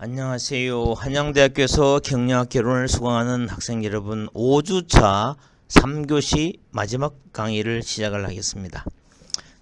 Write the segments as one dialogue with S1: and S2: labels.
S1: 안녕하세요. 한양대학교에서 경영학 개론을 수강하는 학생 여러분, 5주차 3교시 마지막 강의를 시작을 하겠습니다.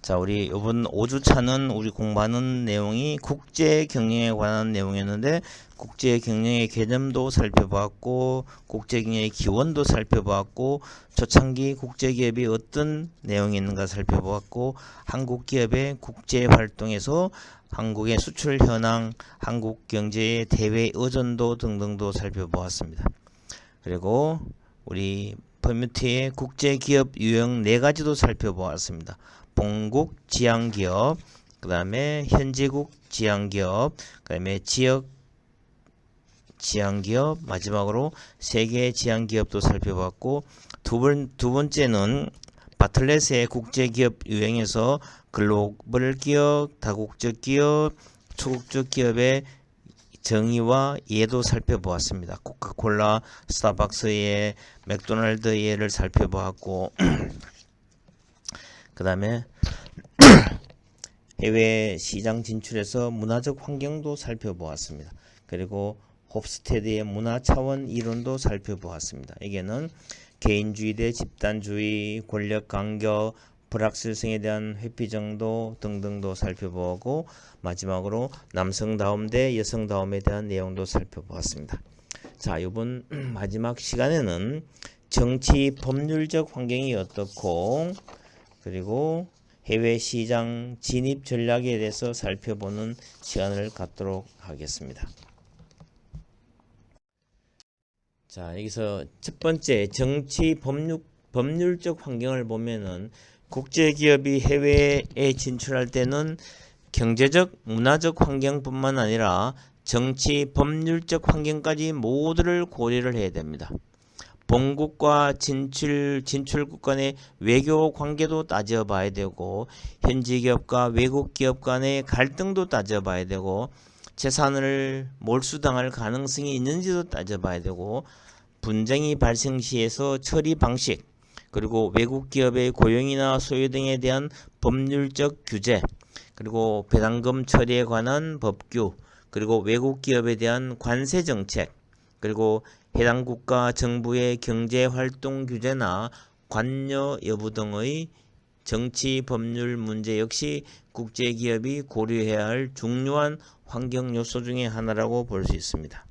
S1: 자, 우리 이번 5주차는 우리 공부하는 내용이 국제 경영에 관한 내용이었는데, 국제 경영의 개념도 살펴보았고, 국제 경영의 기원도 살펴보았고, 초창기 국제 기업이 어떤 내용이 있는가 살펴보았고, 한국 기업의 국제 활동에서 한국의 수출 현황, 한국 경제의 대외 의존도 등등도 살펴보았습니다. 그리고 우리 퍼뮤트의 국제 기업 유형 4가지도 살펴보았습니다. 본국 지향기업, 그 다음에 현지국 지향기업, 그 다음에 지역 지향기업, 마지막으로 세계 지향기업도 살펴봤고, 두 번째는 바틀렛의 국제기업 유형에서 글로벌 기업, 다국적 기업, 초국적 기업의 정의와 예도 살펴보았습니다. 코카콜라, 스타벅스의, 맥도날드 예를 살펴보았고, 그 다음에 해외 시장 진출에서 문화적 환경도 살펴보았습니다. 그리고 홉스테드의 문화 차원 이론도 살펴보았습니다. 여기에는 개인주의 대 집단주의, 권력 간격, 불확실성에 대한 회피 정도 등등도 살펴보고, 마지막으로 남성다움 대 여성다움에 대한 내용도 살펴보았습니다. 자, 이번 마지막 시간에는 정치 법률적 환경이 어떻고, 그리고 해외 시장 진입 전략에 대해서 살펴보는 시간을 갖도록 하겠습니다. 자, 여기서 첫 번째 정치 법률적 환경을 보면은 국제기업이 해외에 진출할 때는 경제적, 문화적 환경뿐만 아니라 정치 법률적 환경까지 모두를 고려를 해야 됩니다. 본국과 진출국 간의 외교 관계도 따져봐야 되고, 현지 기업과 외국 기업 간의 갈등도 따져봐야 되고, 재산을 몰수당할 가능성이 있는지도 따져봐야 되고, 분쟁이 발생 시에서 처리 방식, 그리고 외국 기업의 고용이나 소유 등에 대한 법률적 규제, 그리고 배당금 처리에 관한 법규, 그리고 외국 기업에 대한 관세 정책, 그리고 해당 국가 정부의 경제활동 규제나 관여 여부 등의 정치 법률 문제 역시 국제기업이 고려해야 할 중요한 환경 요소 중에 하나라고 볼 수 있습니다.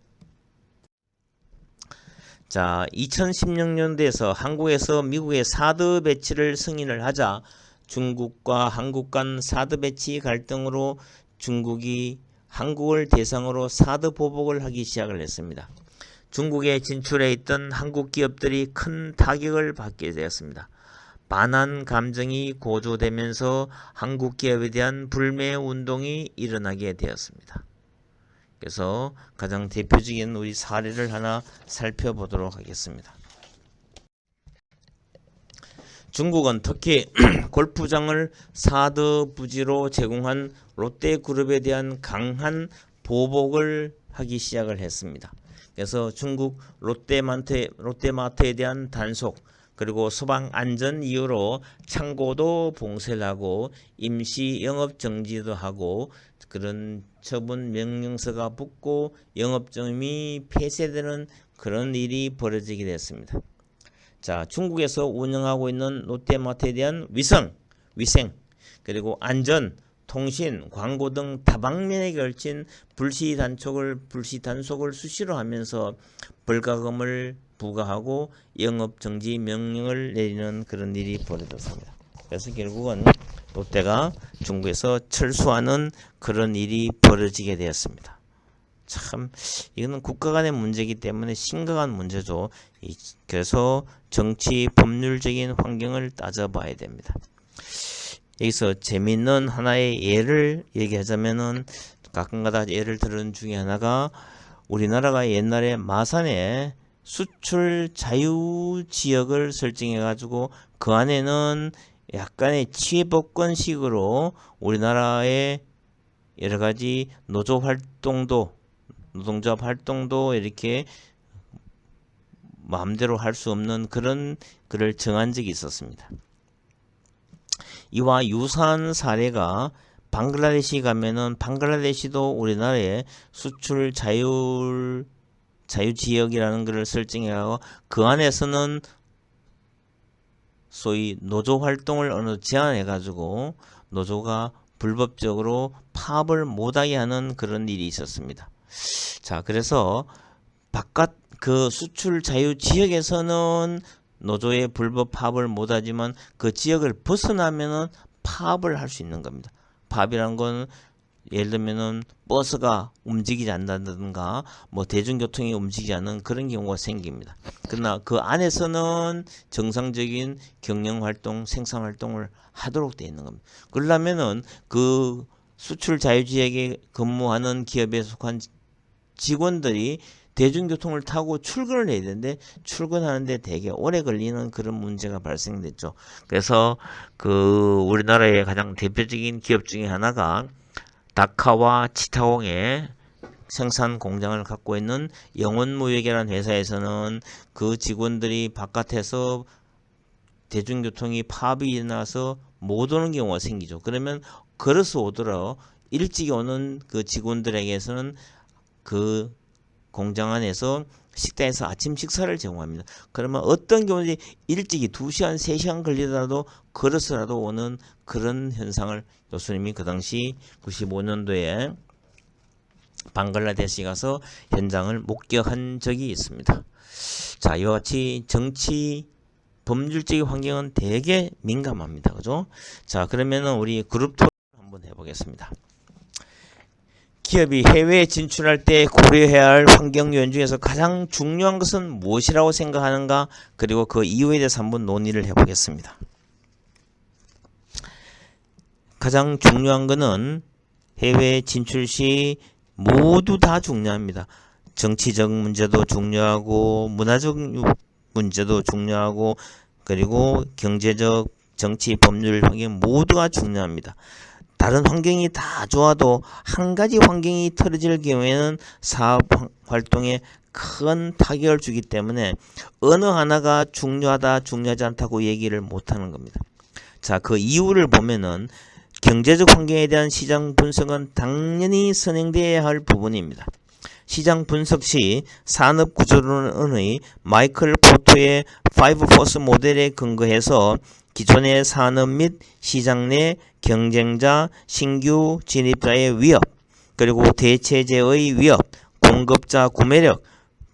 S1: 자, 2016년대에서 한국에서 미국의 사드 배치를 승인을 하자 중국과 한국 간 사드 배치 갈등으로 중국이 한국을 대상으로 사드 보복을 하기 시작을 했습니다. 중국에 진출해 있던 한국 기업들이 큰 타격을 받게 되었습니다. 반한 감정이 고조되면서 한국 기업에 대한 불매 운동이 일어나게 되었습니다. 그래서 가장 대표적인 우리 사례를 하나 살펴보도록 하겠습니다. 중국은 특히 골프장을 사드 부지로 제공한 롯데그룹에 대한 강한 보복을 하기 시작을 했습니다. 그래서 중국 롯데마트에 대한 단속, 그리고 소방 안전 이유로 창고도 봉쇄를 하고 임시 영업 정지도 하고 그런 처분 명령서가 붙고 영업점이 폐쇄되는 그런 일이 벌어지게 됐습니다. 자, 중국에서 운영하고 있는 롯데마트에 대한 위생, 그리고 안전, 통신, 광고 등 다방면에 걸친 불시 단속을 수시로 하면서 벌가금을 부과하고 영업정지 명령을 내리는 그런 일이 벌어졌습니다. 그래서 결국은 롯데가 중국에서 철수하는 그런 일이 벌어지게 되었습니다. 참, 이거는 국가 간의 문제이기 때문에 심각한 문제죠. 그래서 정치 법률적인 환경을 따져봐야 됩니다. 여기서 재미있는 하나의 예를 얘기하자면은 가끔가다 예를 들은 중에 하나가 우리나라가 옛날에 마산에 수출 자유 지역을 설정해 가지고 그 안에는 약간의 취업권식으로 우리나라의 여러 가지 노조조합 활동도 이렇게 마음대로 할 수 없는 그런 글을 정한 적이 있었습니다. 이와 유사한 사례가 방글라데시 가면은 방글라데시도 우리나라의 수출 자유 지역이라는 것을 설정해가고 그 안에서는 소위 노조 활동을 어느 제한해 가지고 노조가 불법적으로 파업을 못하게 하는 그런 일이 있었습니다. 자, 그래서 바깥 그 수출 자유 지역에서는 노조의 불법 파업을 못하지만 그 지역을 벗어나면은 파업을 할 수 있는 겁니다. 파업이란 건 예를 들면은 버스가 움직이지 않는다든가 뭐 대중교통이 움직이지 않는 그런 경우가 생깁니다. 그러나 그 안에서는 정상적인 경영활동, 생산활동을 하도록 되어 있는 겁니다. 그러려면은 그 수출 자유지역에 근무하는 기업에 속한 직원들이 대중교통을 타고 출근을 해야 되는데 출근하는데 되게 오래 걸리는 그런 문제가 발생됐죠. 그래서 그 우리나라의 가장 대표적인 기업 중에 하나가 다카와 치타공의 생산 공장을 갖고 있는 영원무역이라는 회사에서는 그 직원들이 바깥에서 대중교통이 파업이 일어나서 못 오는 경우가 생기죠. 그러면 걸어서 오더라도 일찍 오는 그 직원들에게서는 그 공장 안에서 식당에서 아침 식사를 제공합니다. 그러면 어떤 경우는 일찍이 2시간, 3시간 걸리더라도 걸어서라도 오는 그런 현상을 교수님이 그 당시 95년도에 방글라데시 가서 현장을 목격한 적이 있습니다. 자, 이와 같이 정치 법률적인 환경은 되게 민감합니다. 그죠? 자, 그러면은 우리 그룹 토론 한번 해보겠습니다. 기업이 해외에 진출할 때 고려해야 할 환경 요인 중에서 가장 중요한 것은 무엇이라고 생각하는가? 그리고 그 이유에 대해서 한번 논의를 해보겠습니다. 가장 중요한 것은 해외 진출 시 모두 다 중요합니다. 정치적 문제도 중요하고 문화적 문제도 중요하고 그리고 경제적, 정치, 법률 환경 모두가 중요합니다. 다른 환경이 다 좋아도 한 가지 환경이 틀어질 경우에는 사업 활동에 큰 타격을 주기 때문에 어느 하나가 중요하다, 중요하지 않다고 얘기를 못하는 겁니다. 자, 그 이유를 보면은 경제적 환경에 대한 시장 분석은 당연히 선행되어야 할 부분입니다. 시장 분석 시 산업 구조론의 마이클 포터의 5포스 모델에 근거해서 기존의 산업 및 시장 내 경쟁자, 신규 진입자의 위협, 그리고 대체제의 위협, 공급자 구매력,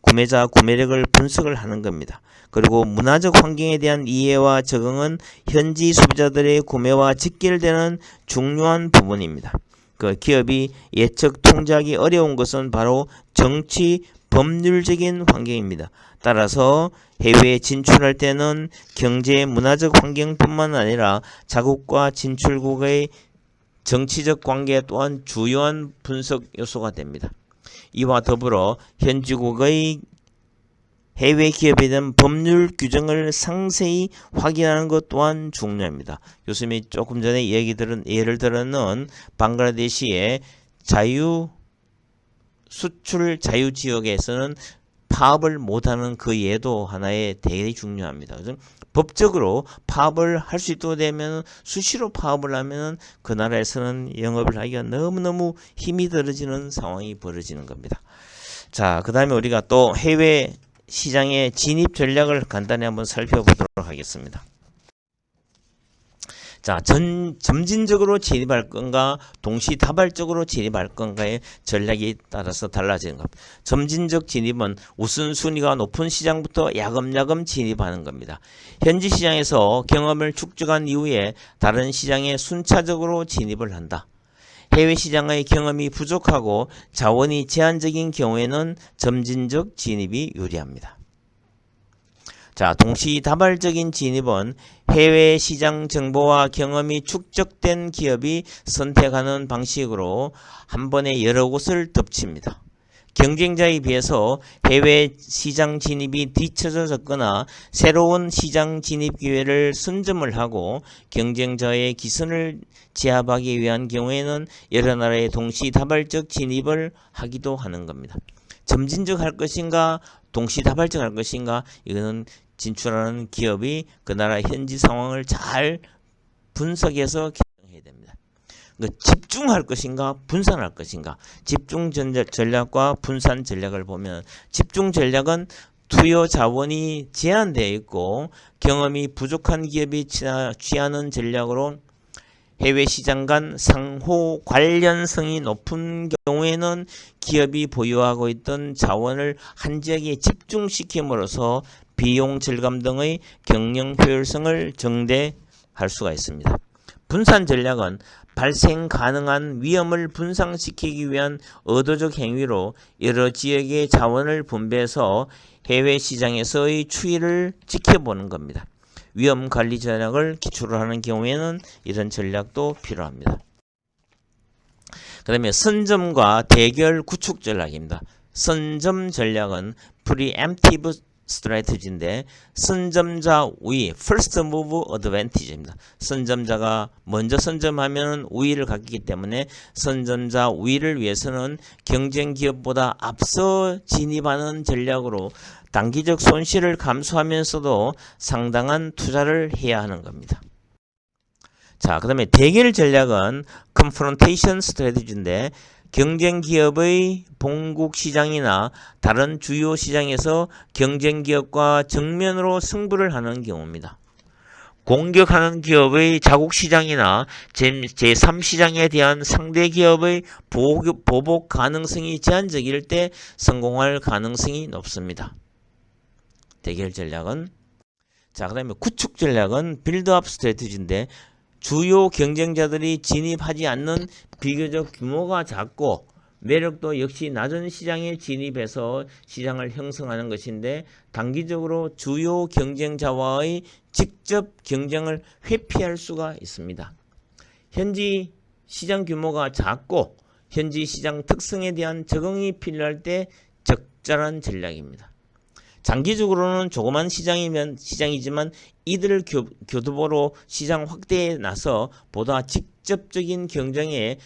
S1: 구매자 구매력을 분석을 하는 겁니다. 그리고 문화적 환경에 대한 이해와 적응은 현지 소비자들의 구매와 직결되는 중요한 부분입니다. 그 기업이 예측 통제하기 어려운 것은 바로 정치, 법률적인 환경입니다. 따라서 해외에 진출할 때는 경제, 문화적 환경뿐만 아니라 자국과 진출국의 정치적 관계 또한 주요한 분석 요소가 됩니다. 이와 더불어 현지국의 해외 기업에 대한 법률 규정을 상세히 확인하는 것 또한 중요합니다. 교수님이 조금 전에 예를 들어는 방글라데시의 수출 자유 지역에서는 파업을 못하는 그 예도 하나의 되게 중요합니다. 그래서 법적으로 파업을 할 수 있도록 되면 수시로 파업을 하면 그 나라에서는 영업을 하기가 너무너무 힘이 들어지는 상황이 벌어지는 겁니다. 자, 그 다음에 우리가 또 해외 시장의 진입 전략을 간단히 한번 살펴보도록 하겠습니다. 자, 점진적으로 진입할 건가 동시다발적으로 진입할 건가의 전략이 따라서 달라지는 겁니다. 점진적 진입은 우선순위가 높은 시장부터 야금야금 진입하는 겁니다. 현지 시장에서 경험을 축적한 이후에 다른 시장에 순차적으로 진입을 한다. 해외 시장의 경험이 부족하고 자원이 제한적인 경우에는 점진적 진입이 유리합니다. 자, 동시다발적인 진입은 해외 시장 정보와 경험이 축적된 기업이 선택하는 방식으로 한 번에 여러 곳을 덮칩니다. 경쟁자에 비해서 해외 시장 진입이 뒤처졌거나 새로운 시장 진입 기회를 선점을 하고 경쟁자의 기선을 제압하기 위한 경우에는 여러 나라의 동시다발적 진입을 하기도 하는 겁니다. 점진적 할 것인가 동시다발적 할 것인가 이거는 진출하는 기업이 그 나라 현지 상황을 잘 분석해서 결정해야 됩니다. 집중할 것인가 분산할 것인가. 집중 전략과 분산 전략을 보면 집중 전략은 투여 자원이 제한되어 있고 경험이 부족한 기업이 취하는 전략으로 해외 시장 간 상호 관련성이 높은 경우에는 기업이 보유하고 있던 자원을 한 지역에 집중시킴으로써 비용 절감 등의 경영 효율성을 증대할 수가 있습니다. 분산 전략은 발생 가능한 위험을 분산시키기 위한 의도적 행위로 여러 지역의 자원을 분배해서 해외 시장에서의 추이를 지켜보는 겁니다. 위험 관리 전략을 기초로 하는 경우에는 이런 전략도 필요합니다. 그 다음에 선점과 대결 구축 전략입니다. 선점 전략은 preemptive 스트래티지인데 선점자 우위 first move advantage입니다. 선점자가 먼저 선점하면 우위를 갖기 때문에 선점자 우위를 위해서는 경쟁 기업보다 앞서 진입하는 전략으로 단기적 손실을 감수하면서도 상당한 투자를 해야 하는 겁니다. 자, 그 다음에 대결 전략은 confrontation strategy인데 경쟁 기업의 본국 시장이나 다른 주요 시장에서 경쟁 기업과 정면으로 승부를 하는 경우입니다. 공격하는 기업의 자국 시장이나 제3시장에 대한 상대 기업의 보복 가능성이 제한적일 때 성공할 가능성이 높습니다. 대결 전략은 자, 그 다음에 구축 전략은 빌드업 스트래티지인데 주요 경쟁자들이 진입하지 않는 비교적 규모가 작고 매력도 역시 낮은 시장에 진입해서 시장을 형성하는 것인데 단기적으로 주요 경쟁자와의 직접 경쟁을 회피할 수가 있습니다. 현지 시장 규모가 작고 현지 시장 특성에 대한 적응이 필요할 때 적절한 전략입니다. 장기적으로는 조그만 시장이지만 이들을 교두보로 시장 확대에 나서 보다 직접적인 경쟁에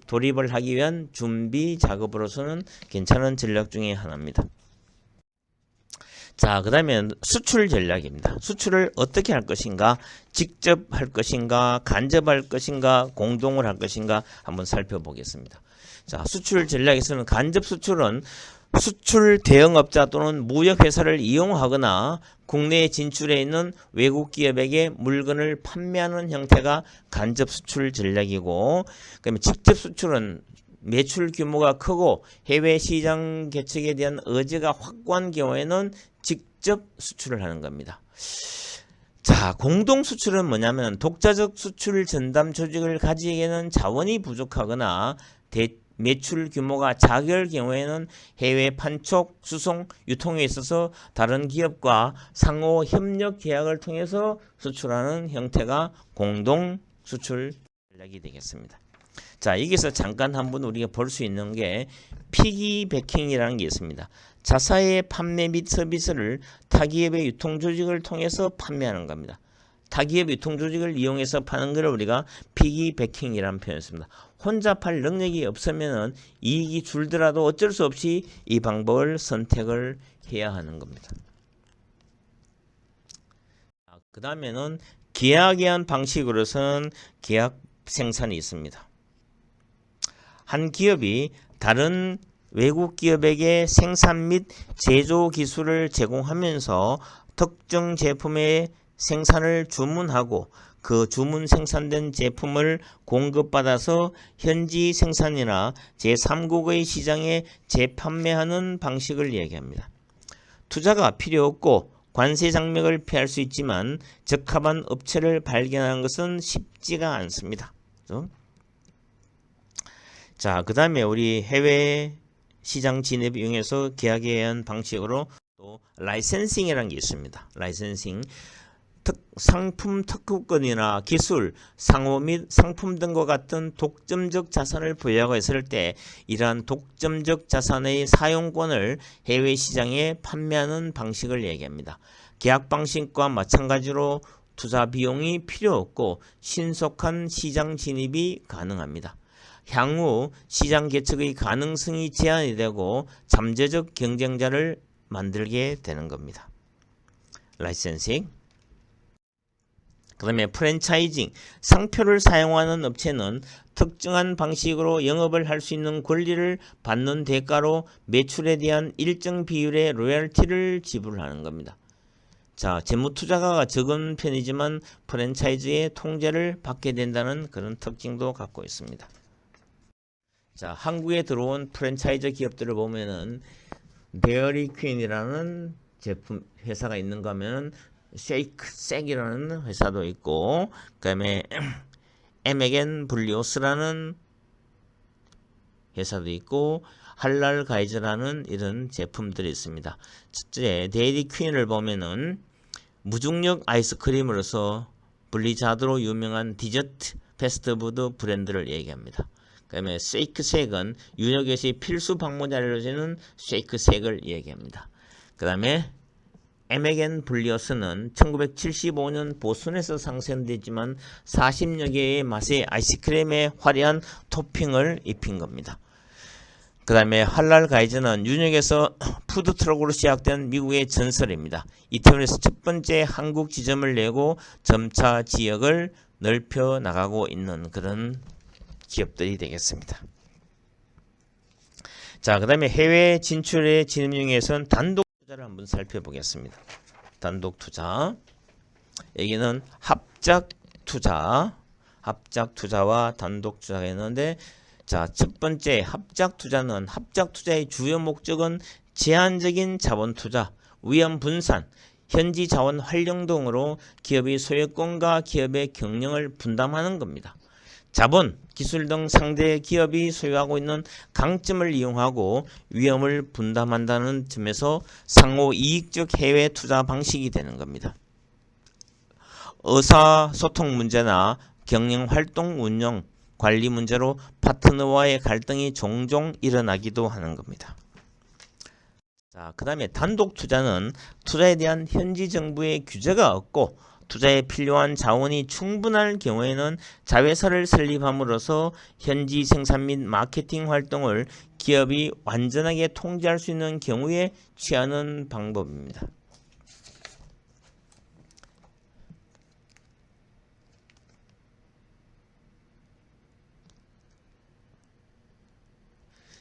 S1: 돌입을 하기 위한 준비 작업으로서는 괜찮은 전략 중에 하나입니다. 자, 그 다음에 수출 전략입니다. 수출을 어떻게 할 것인가, 직접 할 것인가, 간접할 것인가, 공동을 할 것인가 한번 살펴보겠습니다. 자, 수출 전략에서는 간접 수출은 수출 대응업자 또는 무역회사를 이용하거나 국내에 진출해 있는 외국 기업에게 물건을 판매하는 형태가 간접 수출 전략이고, 그다음에 직접 수출은 매출 규모가 크고 해외 시장 개척에 대한 의지가 확고한 경우에는 직접 수출을 하는 겁니다. 자, 공동 수출은 뭐냐면 독자적 수출 전담 조직을 가지기에는 자원이 부족하거나 매출 규모가 작을 경우에는 해외 판촉, 수송, 유통에 있어서 다른 기업과 상호 협력 계약을 통해서 수출하는 형태가 공동 수출 전략이 되겠습니다. 자, 여기서 잠깐 한번 우리가 볼 수 있는 게 피기배킹이라는 게 있습니다. 자사의 판매 및 서비스를 타기업의 유통 조직을 통해서 판매하는 겁니다. 타기업 유통 조직을 이용해서 파는 것을 우리가 피기배킹이라는 표현을 씁니다. 혼자 팔 능력이 없으면 이익이 줄더라도 어쩔 수 없이 이 방법을 선택을 해야 하는 겁니다. 그 다음에는 계약에 의한 방식으로서는 계약 생산이 있습니다. 한 기업이 다른 외국 기업에게 생산 및 제조 기술을 제공하면서 특정 제품의 생산을 주문하고 그 주문 생산된 제품을 공급받아서 현지 생산이나 제3국의 시장에 재판매하는 방식을 얘기합니다. 투자가 필요 없고 관세 장벽을 피할 수 있지만 적합한 업체를 발견하는 것은 쉽지가 않습니다. 그렇죠? 자, 그 다음에 우리 해외 시장 진입 이용해서 계약에 의한 방식으로 또 라이센싱이라는 게 있습니다. 라이센싱. 상품 특허권이나 기술, 상호 및 상품 등과 같은 독점적 자산을 보유하고 있을 때 이러한 독점적 자산의 사용권을 해외 시장에 판매하는 방식을 얘기합니다. 계약 방식과 마찬가지로 투자 비용이 필요 없고 신속한 시장 진입이 가능합니다. 향후 시장 개척의 가능성이 제한이 되고 잠재적 경쟁자를 만들게 되는 겁니다. 라이센싱. 그 다음에 프랜차이징, 상표를 사용하는 업체는 특정한 방식으로 영업을 할 수 있는 권리를 받는 대가로 매출에 대한 일정 비율의 로열티를 지불하는 겁니다. 자, 재무투자가가 적은 편이지만 프랜차이즈의 통제를 받게 된다는 그런 특징도 갖고 있습니다. 자, 한국에 들어온 프랜차이즈 기업들을 보면은 데어리 퀸이라는 제품 회사가 있는가 하면 쉐이크색이라는 회사도 있고, 그다음에 에메겐 블리오스라는 회사도 있고, 할랄 가이즈라는 이런 제품들이 있습니다. 첫째, 데이리 퀸을 보면은 무중력 아이스크림으로서 블리자드로 유명한 디저트 패스트푸드 브랜드를 얘기합니다. 그 다음에 쉐이크색은 유효교시 필수 방문 자료로는 쉐이크색을 얘기합니다. 그 다음에 에메겐 블리어스는 1975년 보스턴에서 상생됐지만 40여 개의 맛의 아이스크림에 화려한 토핑을 입힌 겁니다. 그 다음에 할랄 가이즈는 뉴욕에서 푸드트럭으로 시작된 미국의 전설입니다. 이태원에서 첫 번째 한국 지점을 내고 점차 지역을 넓혀 나가고 있는 그런 기업들이 되겠습니다. 자, 그 다음에 해외 진출의 진입용에서는 단독 투자를 한번 살펴보겠습니다. 단독 투자. 여기는 합작 투자와 단독 투자가 있는데, 자, 첫 번째 합작 투자는 합작 투자의 주요 목적은 제한적인 자본 투자, 위험 분산, 현지 자원 활용 등으로 기업의 소유권과 기업의 경영을 분담하는 겁니다. 자본, 기술 등 상대 기업이 소유하고 있는 강점을 이용하고 위험을 분담한다는 점에서 상호 이익적 해외 투자 방식이 되는 겁니다. 의사소통 문제나 경영활동 운영, 관리 문제로 파트너와의 갈등이 종종 일어나기도 하는 겁니다. 자, 그 다음에 단독 투자는 투자에 대한 현지 정부의 규제가 없고 투자에 필요한 자원이 충분할 경우에는 자회사를 설립함으로써 현지 생산 및 마케팅 활동을 기업이 완전하게 통제할 수 있는 경우에 취하는 방법입니다.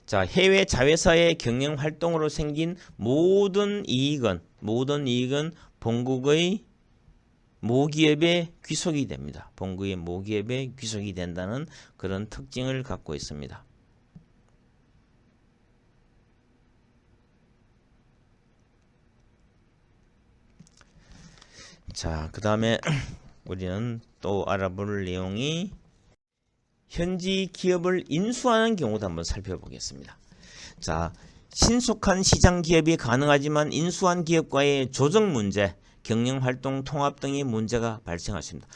S1: 자, 해외 자회사의 경영 활동으로 생긴 모든 이익은 본국의 모기업에 귀속이 됩니다. 본국의 모기업에 귀속이 된다는 그런 특징을 갖고 있습니다. 자, 그 다음에 우리는 또 알아볼 내용이 현지 기업을 인수하는 경우도 한번 살펴보겠습니다. 자, 신속한 시장 기업이 가능하지만 인수한 기업과의 조정 문제, 경영활동 통합 등의 문제가 발생하십니다.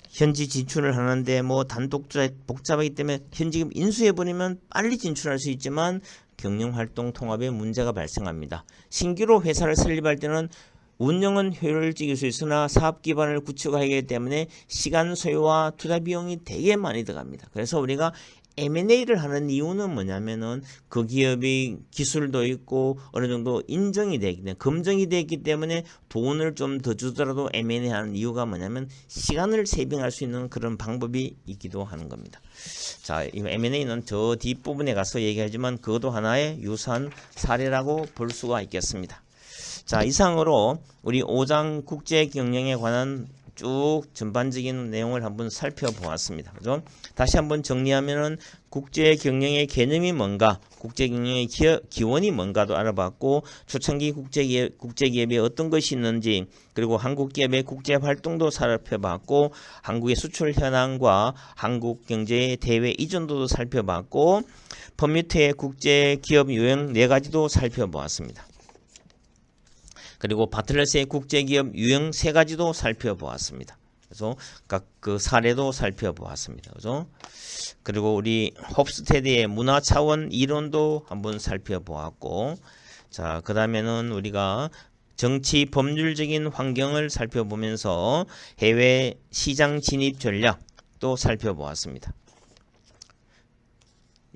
S1: 현지 진출을 하는데 뭐 단독 투자 복잡하기 때문에 현지 기업 인수해버리면 빨리 진출할 수 있지만 경영활동 통합에 문제가 발생합니다. 신규로 회사를 설립할 때는 운영은 효율적일 수 있으나 사업 기반을 구축하기 때문에 시간 소요와 투자 비용이 되게 많이 들어갑니다. 그래서 우리가 M&A를 하는 이유는 뭐냐면은 그 기업의 기술도 있고 어느 정도 인정이 되기 때문에 검증이 되기 때문에 돈을 좀 더 주더라도 M&A 하는 이유가 뭐냐면 시간을 세이빙할 수 있는 그런 방법이 있기도 하는 겁니다. 자, 이 M&A는 저 뒷부분에 가서 얘기하지만 그것도 하나의 유사한 사례라고 볼 수가 있겠습니다. 자, 이상으로 우리 5장 국제 경영에 관한 쭉 전반적인 내용을 한번 살펴보았습니다. 그죠? 다시 한번 정리하면은 국제 경영의 개념이 뭔가, 국제 경영의 기원이 뭔가도 알아봤고, 초창기 국제기업에 어떤 것이 있는지, 그리고 한국 기업의 국제 활동도 살펴봤고, 한국의 수출 현황과 한국 경제의 대외 이전도도 살펴봤고, 퍼뮤트의 국제 기업 유형 4가지도 살펴보았습니다. 그리고 바틀러스의 국제기업 유형 3가지도 살펴보았습니다. 그래서 각 그 사례도 살펴보았습니다. 그죠? 그리고 우리 홉스테드의 문화 차원 이론도 한번 살펴보았고, 자, 그 다음에는 우리가 정치 법률적인 환경을 살펴보면서 해외 시장 진입 전략도 살펴보았습니다.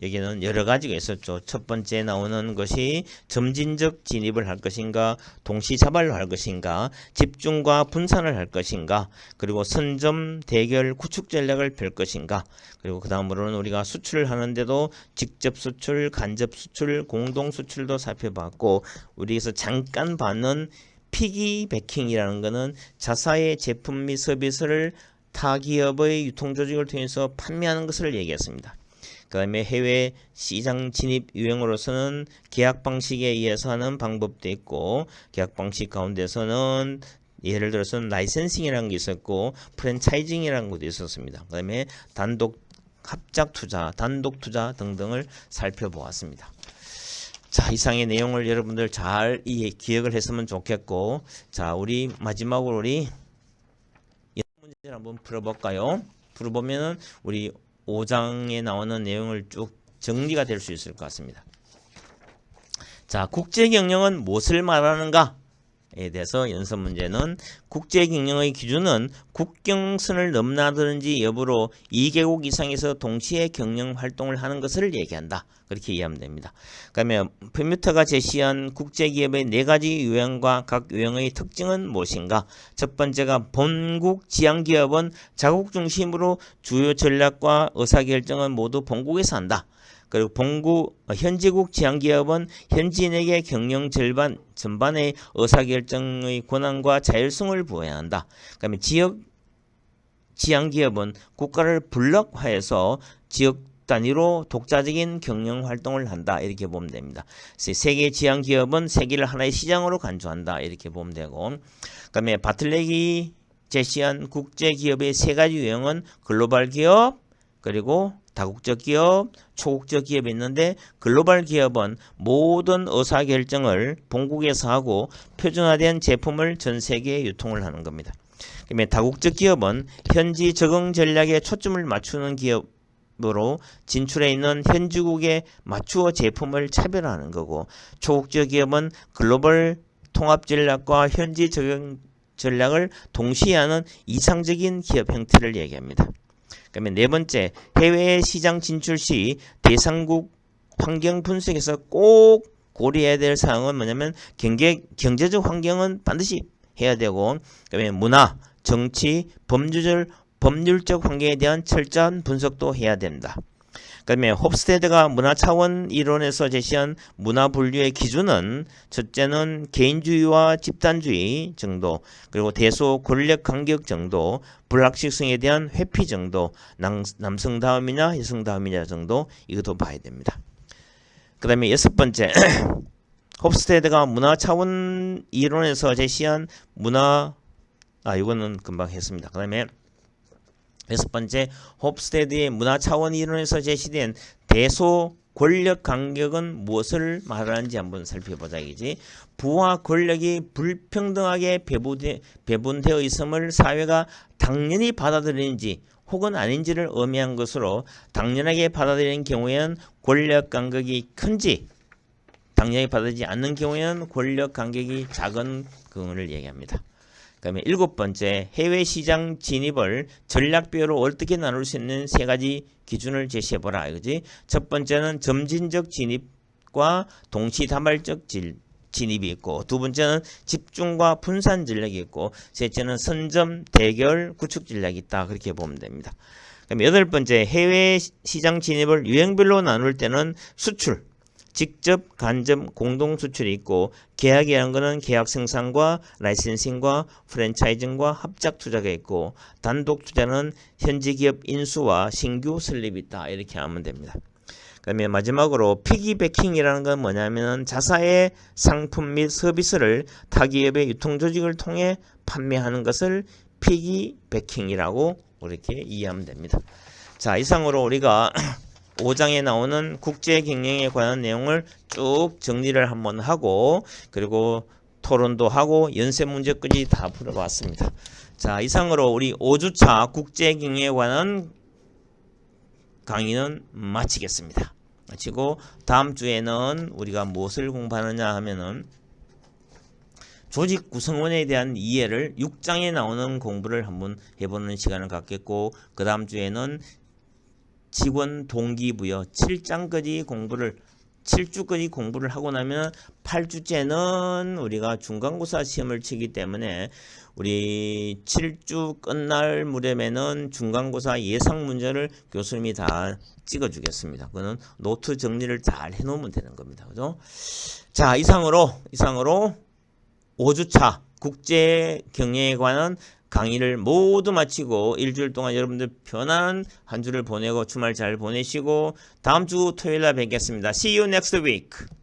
S1: 여기는 여러 가지가 있었죠. 첫 번째 나오는 것이 점진적 진입을 할 것인가, 동시자발로 할 것인가, 집중과 분산을 할 것인가, 그리고 선점, 대결, 구축 전략을 펼 것인가, 그리고 그 다음으로는 우리가 수출을 하는데도 직접 수출, 간접 수출, 공동 수출도 살펴봤고, 우리에서 잠깐 봤는 피기배킹이라는 것은 자사의 제품 및 서비스를 타 기업의 유통조직을 통해서 판매하는 것을 얘기했습니다. 그 다음에 해외 시장 진입 유형으로서는 계약 방식에 의해서 하는 방법도 있고, 계약 방식 가운데서는 예를 들어서는 라이센싱이라는 게 있었고, 프랜차이징이라는 것도 있었습니다. 그 다음에 단독 합작 투자, 단독 투자 등등을 살펴보았습니다. 자, 이상의 내용을 여러분들 잘 기억을 했으면 좋겠고, 자, 우리 마지막으로 우리 문제를 한번 풀어볼까요? 풀어보면은 우리 5장에 나오는 내용을 쭉 정리가 될 수 있을 것 같습니다. 자, 국제경영은 무엇을 말하는가에 대해서 연습 문제는 국제경영의 기준은 국경선을 넘나드는지 여부로 2개국 이상에서 동시에 경영 활동을 하는 것을 얘기한다. 그렇게 이해하면 됩니다. 그러면 퍼뮤터가 제시한 국제기업의 4가지 유형과 각 유형의 특징은 무엇인가? 첫 번째가 본국 지향기업은 자국 중심으로 주요 전략과 의사결정은 모두 본국에서 한다. 그리고 현지국 지향기업은 현지인에게 경영 전반의 의사결정의 권한과 자율성을 부여한다. 그다음에 지역 지향기업은 국가를 블록화해서 지역 단위로 독자적인 경영 활동을 한다. 이렇게 보면 됩니다. 세계 지향기업은 세계를 하나의 시장으로 간주한다. 이렇게 보면 되고, 그다음에 바틀렉이 제시한 국제기업의 3가지 유형은 글로벌 기업, 그리고 다국적 기업, 초국적 기업이 있는데, 글로벌 기업은 모든 의사결정을 본국에서 하고 표준화된 제품을 전 세계에 유통을 하는 겁니다. 그다음에 다국적 기업은 현지 적응 전략에 초점을 맞추는 기업으로 진출해 있는 현지국에 맞추어 제품을 차별화하는 거고, 초국적 기업은 글로벌 통합 전략과 현지 적응 전략을 동시에 하는 이상적인 기업 형태를 얘기합니다. 그러면 4번째, 해외 시장 진출 시 대상국 환경 분석에서 꼭 고려해야 될 사항은 뭐냐면 경제적 환경은 반드시 해야 되고, 그다음에 문화, 정치, 법률적 환경에 대한 철저한 분석도 해야 된다. 그다음에 홉스테드가 문화 차원 이론에서 제시한 문화 분류의 기준은 첫째는 개인주의와 집단주의 정도, 그리고 대소 권력 간격 정도, 불확실성에 대한 회피 정도, 남성 다음이냐 여성 다음이냐 정도, 이것도 봐야 됩니다. 그다음에 6번째, 홉스테드가 문화 차원 이론에서 제시한 이거는 금방 했습니다. 그다음에 6번째, 홉스테드의 문화 차원 이론에서 제시된 대소 권력 간격은 무엇을 말하는지 한번 살펴보자. 이지 부와 권력이 불평등하게 배분되어 있음을 사회가 당연히 받아들이는지 혹은 아닌지를 의미한 것으로, 당연하게 받아들이는 경우에는 권력 간격이 큰지, 당연히 받아들이지 않는 경우에는 권력 간격이 작은 경우를 얘기합니다. 그다음에 7번째, 해외 시장 진입을 전략별로 어떻게 나눌 수 있는 3가지 기준을 제시해보라. 이거지. 첫 번째는 점진적 진입과 동시다발적 진입이 있고, 두 번째는 집중과 분산 전략이 있고, 셋째는 선점, 대결, 구축 전략이 있다. 그렇게 보면 됩니다. 그다음에 8번째, 해외 시장 진입을 유형별로 나눌 때는 수출, 직접, 간접, 공동 수출이 있고, 계약이라는 것은 계약 생산과 라이센싱과 프랜차이징과 합작 투자가 있고, 단독 투자는 현지 기업 인수와 신규 설립이 있다. 이렇게 하면 됩니다. 그 다음에 마지막으로 피기배킹이라는 건 뭐냐면 자사의 상품 및 서비스를 타 기업의 유통조직을 통해 판매하는 것을 피기배킹이라고 이렇게 이해하면 됩니다. 자, 이상으로 우리가 5장에 나오는 국제경영에 관한 내용을 쭉 정리를 한번 하고, 그리고 토론도 하고 연습 문제까지 다 풀어봤습니다. 자, 이상으로 우리 5주차 국제경영에 관한 강의는 마치겠습니다. 마치고 다음 주에는 우리가 무엇을 공부하느냐 하면은 조직 구성원에 대한 이해를 6장에 나오는 공부를 한번 해보는 시간을 갖겠고, 그 다음 주에는 직원 동기부여 7주까지 공부를 하고 나면 8주째는 우리가 중간고사 시험을 치기 때문에 우리 7주 끝날 무렵에는 중간고사 예상 문제를 교수님이 다 찍어주겠습니다. 그거는 노트 정리를 잘 해놓으면 되는 겁니다. 그죠? 자, 이상으로 5주차 국제 경영에 관한 강의를 모두 마치고 일주일 동안 여러분들 편안한 한 주를 보내고 주말 잘 보내시고 다음 주 토요일 날 뵙겠습니다. See you next week.